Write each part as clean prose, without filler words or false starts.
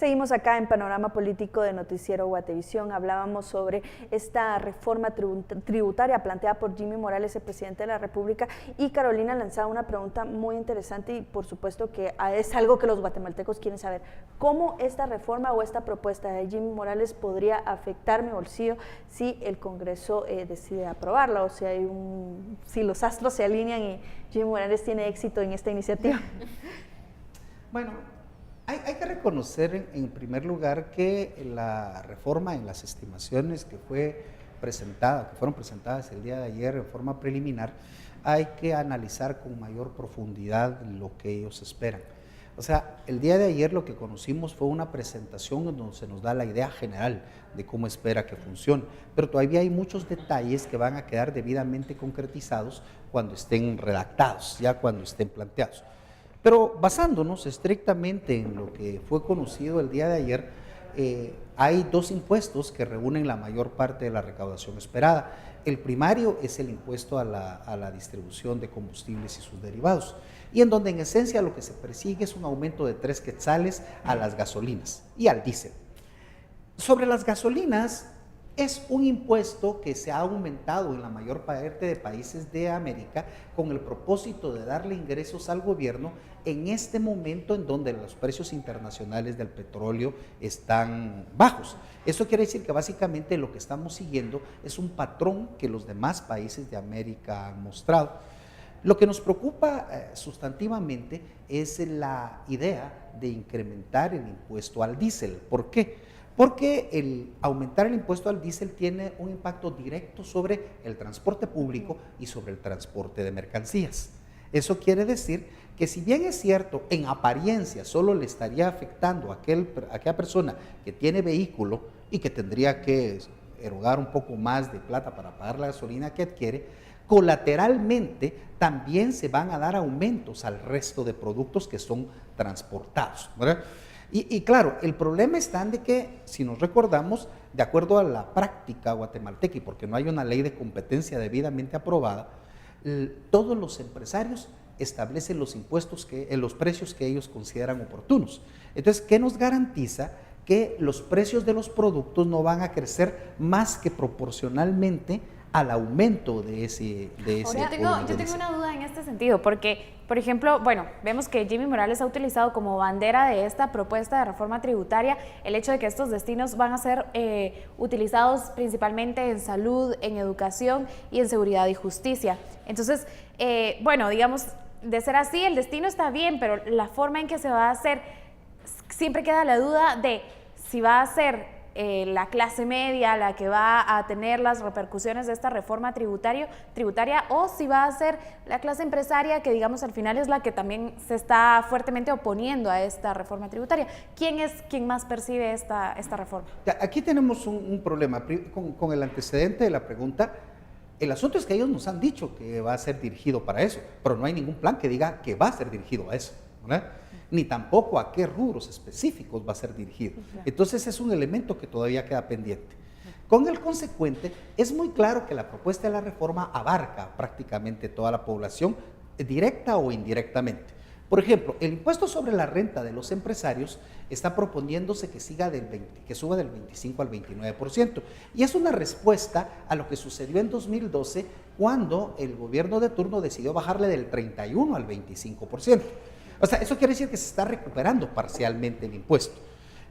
Seguimos acá en Panorama Político de Noticiero Guatevisión. Hablábamos sobre esta reforma tributaria planteada por Jimmy Morales, el presidente de la República, y Carolina lanzaba una pregunta muy interesante y por supuesto que es algo que los guatemaltecos quieren saber. ¿Cómo esta reforma o esta propuesta de Jimmy Morales podría afectar mi bolsillo si el Congreso decide aprobarla? O sea, si los astros se alinean y Jimmy Morales tiene éxito en esta iniciativa. Bueno, hay que reconocer en primer lugar que la reforma en las estimaciones que fueron presentadas el día de ayer en forma preliminar, hay que analizar con mayor profundidad lo que ellos esperan. O sea, el día de ayer lo que conocimos fue una presentación en donde se nos da la idea general de cómo espera que funcione, pero todavía hay muchos detalles que van a quedar debidamente concretizados cuando estén redactados, ya cuando estén planteados. Pero basándonos estrictamente en lo que fue conocido el día de ayer, hay dos impuestos que reúnen la mayor parte de la recaudación esperada. El primario es el impuesto a la distribución de combustibles y sus derivados, y en donde en esencia lo que se persigue es un aumento de 3 quetzales a las gasolinas y al diésel. Sobre las gasolinas, es un impuesto que se ha aumentado en la mayor parte de países de América con el propósito de darle ingresos al gobierno en este momento en donde los precios internacionales del petróleo están bajos. Eso quiere decir que básicamente lo que estamos siguiendo es un patrón que los demás países de América han mostrado. Lo que nos preocupa sustantivamente es la idea de incrementar el impuesto al diésel. ¿Por qué? Porque el aumentar el impuesto al diésel tiene un impacto directo sobre el transporte público y sobre el transporte de mercancías. Eso quiere decir que si bien es cierto, en apariencia solo le estaría afectando a aquella persona que tiene vehículo y que tendría que erogar un poco más de plata para pagar la gasolina que adquiere, colateralmente también se van a dar aumentos al resto de productos que son transportados, ¿verdad? Y claro, el problema está en de que, si nos recordamos, de acuerdo a la práctica guatemalteca, y porque no hay una ley de competencia debidamente aprobada, todos los empresarios establecen los impuestos, los precios que ellos consideran oportunos. Entonces, ¿qué nos garantiza? Que los precios de los productos no van a crecer más que proporcionalmente al aumento de ese Ahora, yo tengo una duda en este sentido, porque, por ejemplo, bueno, vemos que Jimmy Morales ha utilizado como bandera de esta propuesta de reforma tributaria el hecho de que estos destinos van a ser utilizados principalmente en salud, en educación y en seguridad y justicia. Entonces, bueno, digamos, de ser así, el destino está bien, pero la forma en que se va a hacer, siempre queda la duda de si va a ser la clase media la que va a tener las repercusiones de esta reforma tributaria o si va a ser la clase empresaria que digamos al final es la que también se está fuertemente oponiendo a esta reforma tributaria. ¿Quién es quien más percibe esta reforma? Aquí tenemos un problema con el antecedente de la pregunta. El asunto es que ellos nos han dicho que va a ser dirigido para eso, pero no hay ningún plan que diga que va a ser dirigido a eso, ¿verdad? Ni tampoco a qué rubros específicos va a ser dirigido. Entonces es un elemento que todavía queda pendiente. Con el consecuente, es muy claro que la propuesta de la reforma abarca prácticamente toda la población, directa o indirectamente. Por ejemplo, el impuesto sobre la renta de los empresarios está proponiéndose que suba del 25 al 29%. Y es una respuesta a lo que sucedió en 2012 cuando el gobierno de turno decidió bajarle del 31 al 25%. O sea, eso quiere decir que se está recuperando parcialmente el impuesto.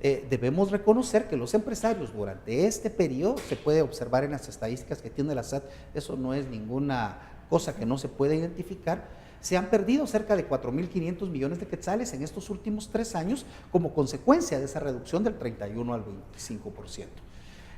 Debemos reconocer que los empresarios durante este periodo, se puede observar en las estadísticas que tiene la SAT, eso no es ninguna cosa que no se puede identificar, se han perdido cerca de 4.500 millones de quetzales en estos últimos 3 años como consecuencia de esa reducción del 31 al 25%.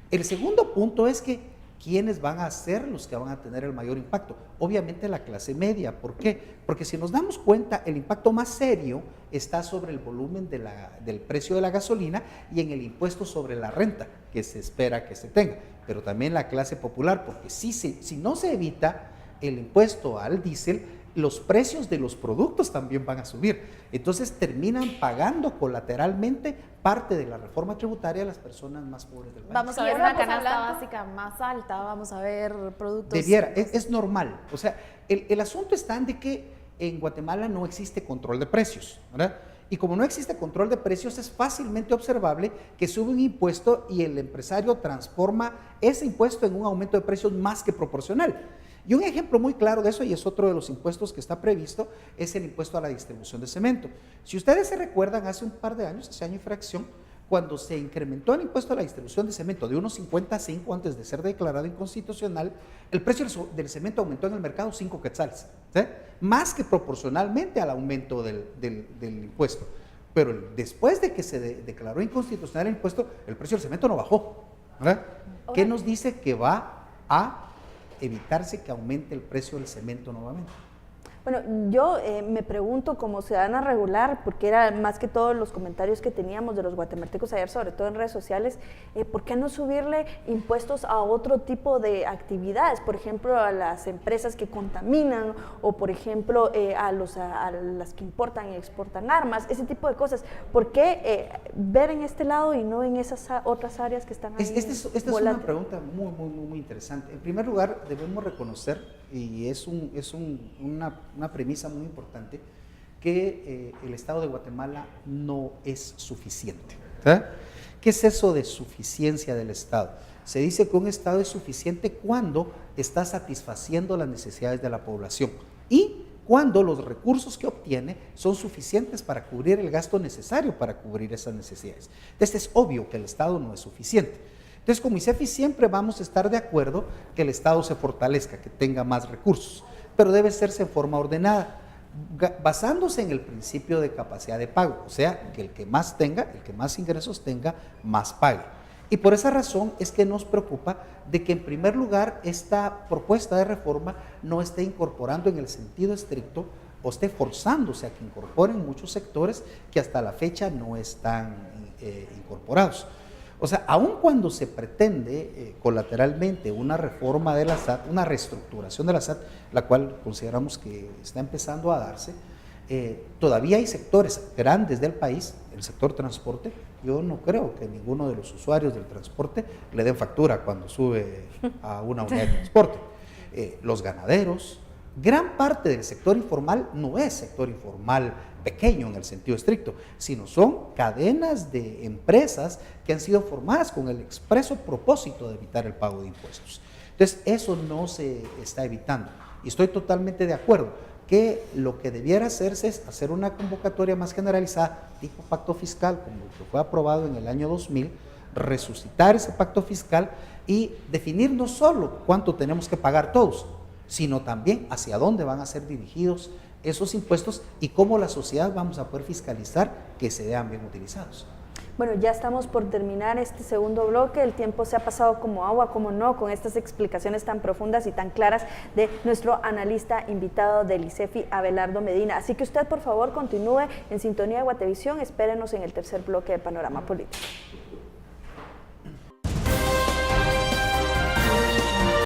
El segundo punto es que ¿quiénes van a ser los que van a tener el mayor impacto? Obviamente la clase media. ¿Por qué? Porque si nos damos cuenta, el impacto más serio está sobre el volumen del precio de la gasolina y en el impuesto sobre la renta que se espera que se tenga. Pero también la clase popular, porque si no se evita el impuesto al diésel, los precios de los productos también van a subir. Entonces terminan pagando colateralmente parte de la reforma tributaria a las personas más pobres del país. Vamos a ver una canasta básica más alta, vamos a ver productos... Es normal. O sea, el asunto está en de que en Guatemala no existe control de precios, ¿verdad? Y como no existe control de precios, es fácilmente observable que sube un impuesto y el empresario transforma ese impuesto en un aumento de precios más que proporcional. Y un ejemplo muy claro de eso, y es otro de los impuestos que está previsto, es el impuesto a la distribución de cemento. Si ustedes se recuerdan, hace un par de años, hace año y fracción, cuando se incrementó el impuesto a la distribución de cemento de unos 55 antes de ser declarado inconstitucional, el precio del cemento aumentó en el mercado 5 quetzales, ¿sí? Más que proporcionalmente al aumento del impuesto. Pero después de que se declaró inconstitucional el impuesto, el precio del cemento no bajó, ¿verdad? ¿Qué nos dice que va a evitarse que aumente el precio del cemento nuevamente? Bueno, yo me pregunto como ciudadana regular, porque era más que todos los comentarios que teníamos de los guatemaltecos ayer, sobre todo en redes sociales, ¿por qué no subirle impuestos a otro tipo de actividades? Por ejemplo, a las empresas que contaminan o, por ejemplo, a las que importan y exportan armas, ese tipo de cosas. ¿Por qué ver en este lado y no en esas otras áreas que están ahí? Esta es una pregunta muy interesante. En primer lugar, debemos reconocer, y es una premisa muy importante, que el Estado de Guatemala no es suficiente. ¿Qué es eso de suficiencia del Estado? Se dice que un Estado es suficiente cuando está satisfaciendo las necesidades de la población y cuando los recursos que obtiene son suficientes para cubrir el gasto necesario para cubrir esas necesidades. Entonces es obvio que el Estado no es suficiente. Entonces, como ICEFI siempre vamos a estar de acuerdo que el Estado se fortalezca, que tenga más recursos, pero debe hacerse en forma ordenada, basándose en el principio de capacidad de pago, o sea, que el que más tenga, el que más ingresos tenga, más pague. Y por esa razón es que nos preocupa de que en primer lugar esta propuesta de reforma no esté incorporando en el sentido estricto o esté forzándose a que incorporen muchos sectores que hasta la fecha no están incorporados. O sea, aun cuando se pretende colateralmente una reforma de la SAT, una reestructuración de la SAT, la cual consideramos que está empezando a darse, todavía hay sectores grandes del país, el sector transporte. Yo no creo que ninguno de los usuarios del transporte le den factura cuando sube a una unidad de transporte. Los ganaderos, gran parte del sector informal no es sector informal pequeño en el sentido estricto, sino son cadenas de empresas que han sido formadas con el expreso propósito de evitar el pago de impuestos. Entonces, eso no se está evitando. Y estoy totalmente de acuerdo que lo que debiera hacerse es hacer una convocatoria más generalizada, tipo pacto fiscal, como el que fue aprobado en el año 2000, resucitar ese pacto fiscal y definir no solo cuánto tenemos que pagar todos, sino también hacia dónde van a ser dirigidos esos impuestos y cómo la sociedad vamos a poder fiscalizar que se vean bien utilizados. Bueno, ya estamos por terminar este segundo bloque, el tiempo se ha pasado como agua, como no, con estas explicaciones tan profundas y tan claras de nuestro analista invitado del ICEFI, Abelardo Medina. Así que usted, por favor, continúe en sintonía de Guatevisión, espérenos en el tercer bloque de Panorama Político.